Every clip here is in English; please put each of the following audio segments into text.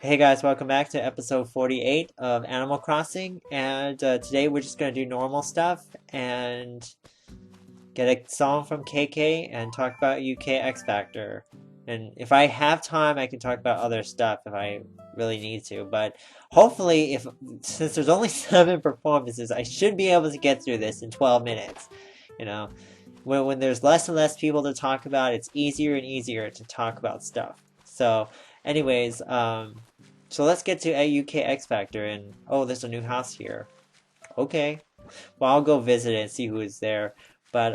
Hey guys, welcome back to episode 48 of Animal Crossing. And today we're just going to do normal stuff and get a song from KK and talk about UK X Factor. And if I have time, I can talk about other stuff if I really need to. But hopefully, since there's only 7 performances, I should be able to get through this in 12 minutes. You know, when there's less and less people to talk about, it's easier and easier to talk about stuff. So, anyways, so let's get to a UK X Factor, and oh, there's a new house here. Okay, well, I'll go visit it and see who is there. But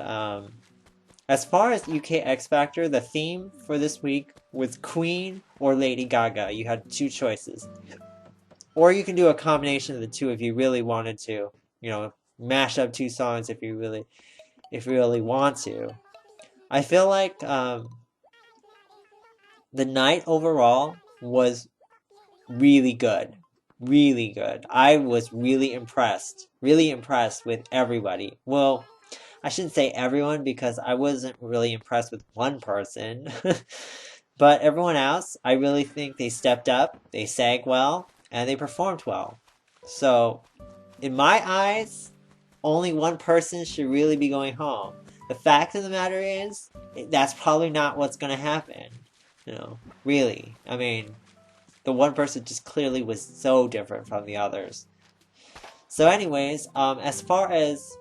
as far as UK X Factor, the theme for this week was Queen or Lady Gaga. You had two choices, or you can do a combination of the two if you really wanted to. You know, mash up two songs if you really want to. I feel like the night overall was really good. Really good. I was really impressed with everybody. Well, I shouldn't say everyone because I wasn't really impressed with one person. But everyone else, I really think they stepped up, they sang well, and they performed well. So, in my eyes, only one person should really be going home. The fact of the matter is, that's probably not what's going to happen. Really. I mean, the one person just clearly was so different from the others. So anyways, as far as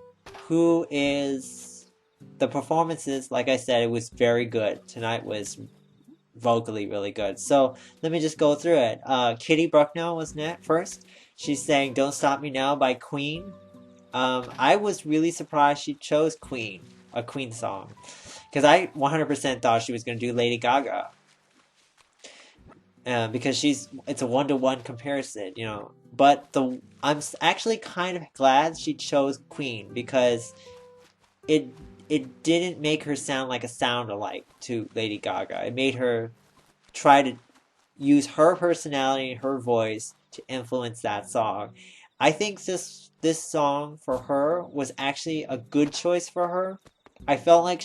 who is the performances, like I said, it was very good. Tonight was vocally really good. So let me just go through it. Kitty Brucknell was first. She sang Don't Stop Me Now by Queen. I was really surprised she chose Queen, a Queen song. Because I 100% thought she was going to do Lady Gaga. Because it's a 1-to-1 comparison, But I'm actually kind of glad she chose Queen because it didn't make her sound like a sound-alike to Lady Gaga. It made her try to use her personality and her voice to influence that song. I think this song for her was actually a good choice for her. I felt like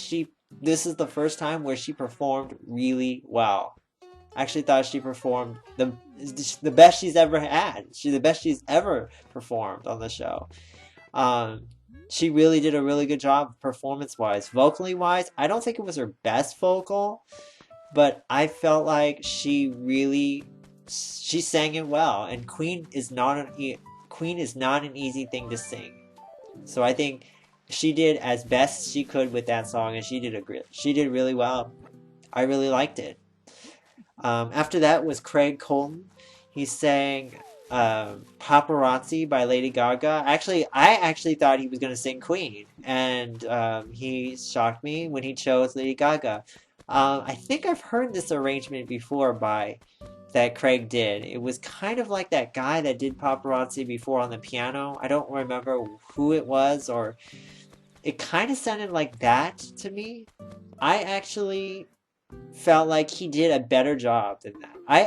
this is the first time where she performed really well. I actually thought she performed the best she's ever had. The best she's ever performed on the show. She really did a really good job performance-wise. Vocally-wise, I don't think it was her best vocal, but I felt like she sang it well. And Queen is not an easy thing to sing. So I think she did as best she could with that song, and she did really well. I really liked it. After that was Craig Colton. He sang Paparazzi by Lady Gaga. I actually thought he was going to sing Queen, and he shocked me when he chose Lady Gaga. I think I've heard this arrangement before that Craig did. It was kind of like that guy that did Paparazzi before on the piano. I don't remember who it was, or it kind of sounded like that to me. I actually felt like he did a better job than that. I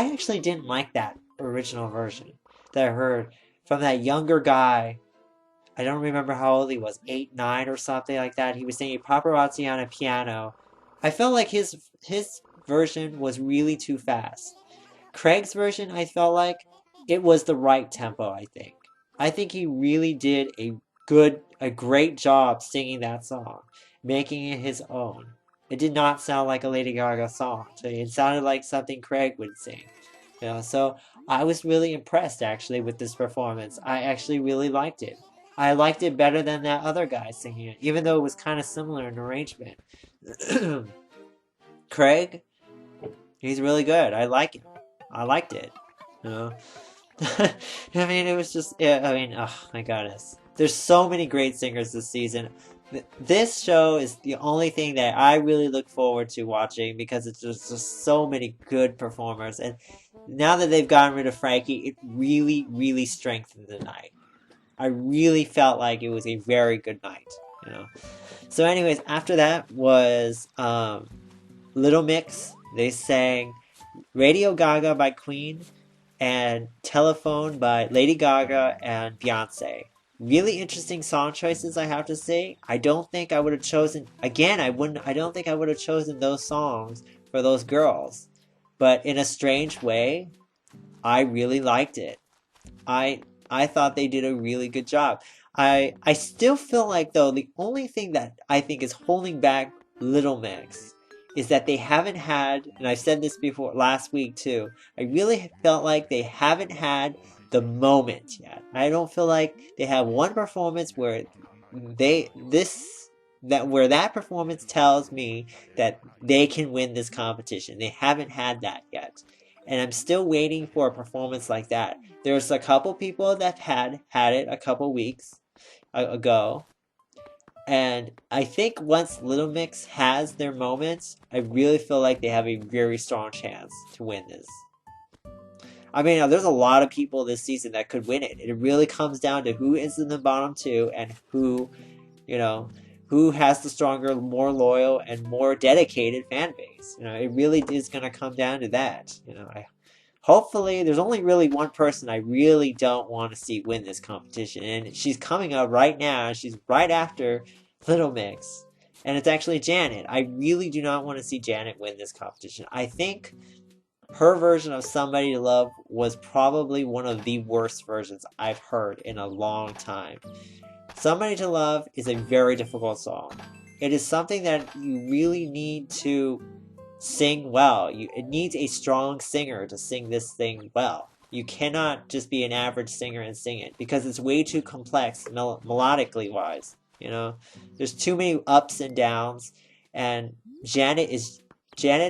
actually didn't like that original version that I heard from that younger guy. I don't remember how old he was, 8, 9 or something like that. He was singing Paparazzi on a piano. I felt like his version was really too fast. Craig's version, I felt like it was the right tempo, I think. I think he really did a great job singing that song, making it his own. It did not sound like a Lady Gaga song. It sounded like something Craig would sing. So I was really impressed actually with this performance. I actually really liked it. I liked it better than that other guy singing it, even though it was kind of similar in arrangement. Craig, he's really good. I like it. I liked it. I mean, it was just, yeah, I mean, oh my goodness. There's so many great singers this season. This show is the only thing that I really look forward to watching because it's just so many good performers. And now that they've gotten rid of Frankie, it really, really strengthened the night. I really felt like it was a very good night. So anyways, after that was Little Mix. They sang Radio Gaga by Queen and Telephone by Lady Gaga and Beyonce. Really interesting song choices, I have to say. I don't think I would have chosen, again, I don't think I would have chosen those songs for those girls. But in a strange way, I really liked it. I thought they did a really good job. I still feel like though the only thing that I think is holding back Little Mix is that they haven't had, and I said this before last week too. I really felt like they haven't had the moment yet. I don't feel like they have one performance where where that performance tells me that they can win this competition. They haven't had that yet. And I'm still waiting for a performance like that. There's a couple people that had it a couple weeks ago. And I think once Little Mix has their moments, I really feel like they have a very strong chance to win this. I mean, there's a lot of people this season that could win it. It really comes down to who is in the bottom two and who, who has the stronger, more loyal, and more dedicated fan base. It really is going to come down to that. Hopefully, there's only really one person I really don't want to see win this competition, and she's coming up right now. She's right after Little Mix, and it's actually Janet. I really do not want to see Janet win this competition. I think her version of Somebody to Love was probably one of the worst versions I've heard in a long time. Somebody to Love is a very difficult song. It is something that you really need to sing well. It needs a strong singer to sing this thing well. You cannot just be an average singer and sing it because it's way too complex melodically wise. There's too many ups and downs, and Janet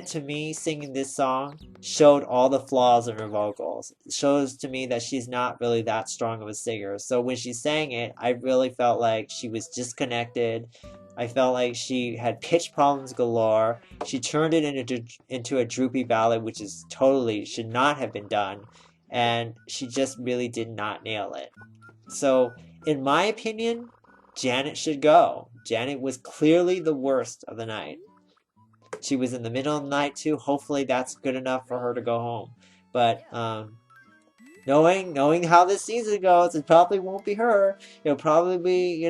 to me singing this song showed all the flaws in her vocals. It shows to me that she's not really that strong of a singer. So when she sang it, I really felt like she was disconnected. I felt like she had pitch problems galore. She turned it into a droopy ballad, which is totally should not have been done. And she just really did not nail it. So, in my opinion, Janet should go. Janet was clearly the worst of the night. She was in the middle of the night too. Hopefully that's good enough for her to go home. But knowing how this season goes, it probably won't be her. It'll probably be,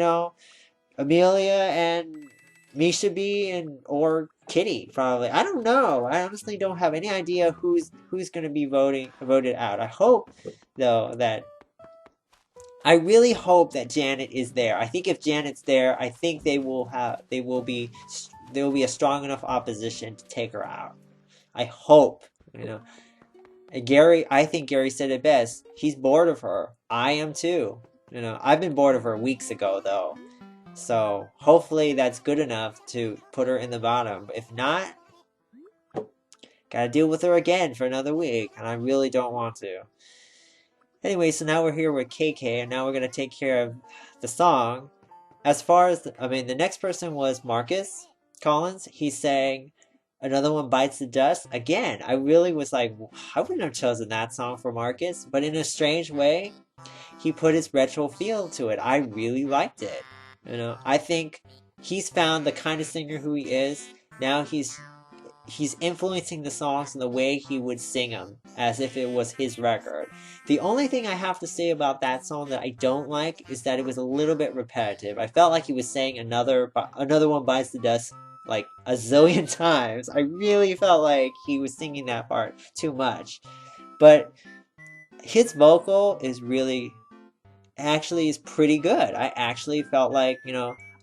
Amelia and Misha B or Kitty probably. I don't know. I honestly don't have any idea who's going to be voted out. I hope though that I really hope that Janet is there. I think if Janet's there, I think there will be a strong enough opposition to take her out. I hope, And I think Gary said it best. He's bored of her. I am too. I've been bored of her weeks ago though. So hopefully that's good enough to put her in the bottom. If not, gotta deal with her again for another week, and I really don't want to. Anyway, so now we're here with KK, and now we're gonna take care of the song. As far as the next person was Marcus Collins. He sang Another One Bites the Dust. Again, I really was like, I wouldn't have chosen that song for Marcus, but in a strange way, he put his retro feel to it. I really liked it. I think he's found the kind of singer who he is. Now he's influencing the songs in the way he would sing them, as if it was his record. The only thing I have to say about that song that I don't like is that it was a little bit repetitive. I felt like he was saying Another One Bites the Dust like a zillion times. I really felt like he was singing that part too much. But his vocal is pretty good. I actually felt like,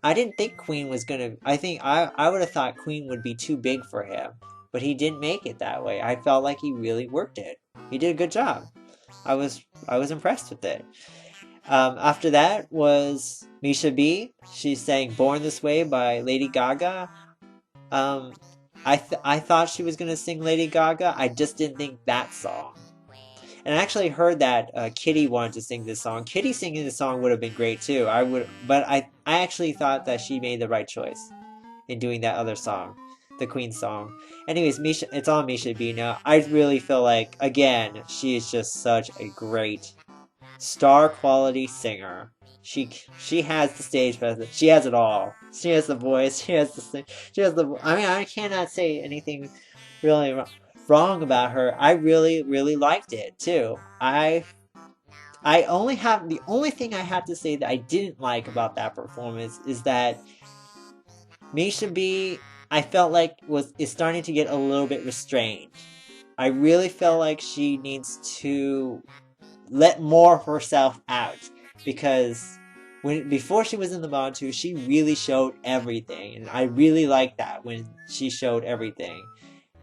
I didn't think Queen was gonna, I would have thought Queen would be too big for him, but he didn't make it that way. I felt like he really worked it. He did a good job. I was impressed with it. After that was Misha B. She sang Born This Way by Lady Gaga. I thought she was gonna sing Lady Gaga. I just didn't think that song. And I actually heard that Kitty wanted to sing this song. Kitty singing this song would have been great too. But I actually thought that she made the right choice in doing that other song, the Queen song. Anyways, it's on Misha B now. I really feel like, again, she is just such a great star quality singer. She has the stage presence. She has it all. She has the voice. She has the. I cannot say anything really wrong about her. I really, really liked it too. The only thing I have to say that I didn't like about that performance is that Misha B, I felt like is starting to get a little bit restrained. I really feel like she needs to let more of herself out, because before she was in the bottom two, she really showed everything, and I really liked that when she showed everything.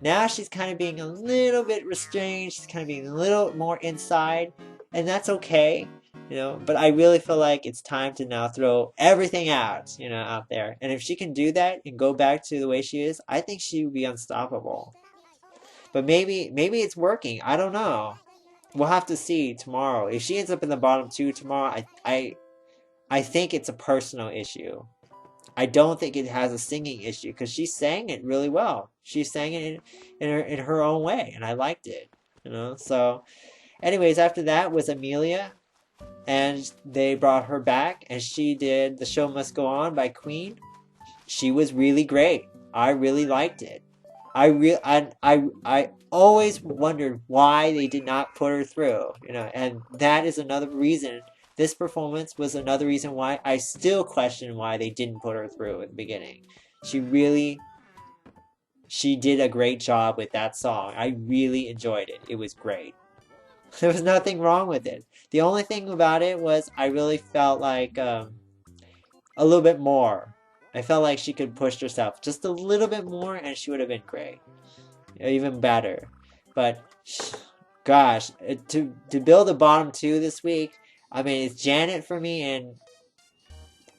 Now she's kind of being a little bit restrained. She's kind of being a little more inside, and that's okay, But I really feel like it's time to now throw everything out, out there. And if she can do that and go back to the way she is, I think she would be unstoppable. But maybe it's working. I don't know. We'll have to see tomorrow. If she ends up in the bottom two tomorrow, I think it's a personal issue. I don't think it has a singing issue, because she sang it really well. She sang it in her own way, and I liked it. So, anyways, after that was Amelia, and they brought her back, and she did "The Show Must Go On" by Queen. She was really great. I really liked it. I always wondered why they did not put her through, and that is another reason. This performance was another reason why I still question why they didn't put her through at the beginning. She did a great job with that song. I really enjoyed it. It was great. There was nothing wrong with it. The only thing about it was I really felt like a little bit more. I felt like she could push herself just a little bit more, and she would have been great, even better. But gosh, to build a bottom two this week, I mean, it's Janet for me, and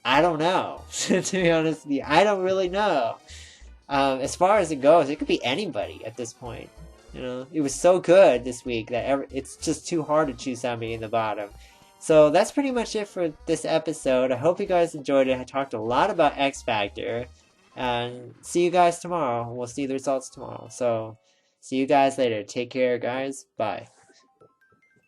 I don't know. To be honest with you, I don't really know. As far as it goes, it could be anybody at this point. It was so good this week that it's just too hard to choose somebody in the bottom. So that's pretty much it for this episode. I hope you guys enjoyed it. I talked a lot about X Factor. And see you guys tomorrow. We'll see the results tomorrow. So see you guys later. Take care, guys. Bye.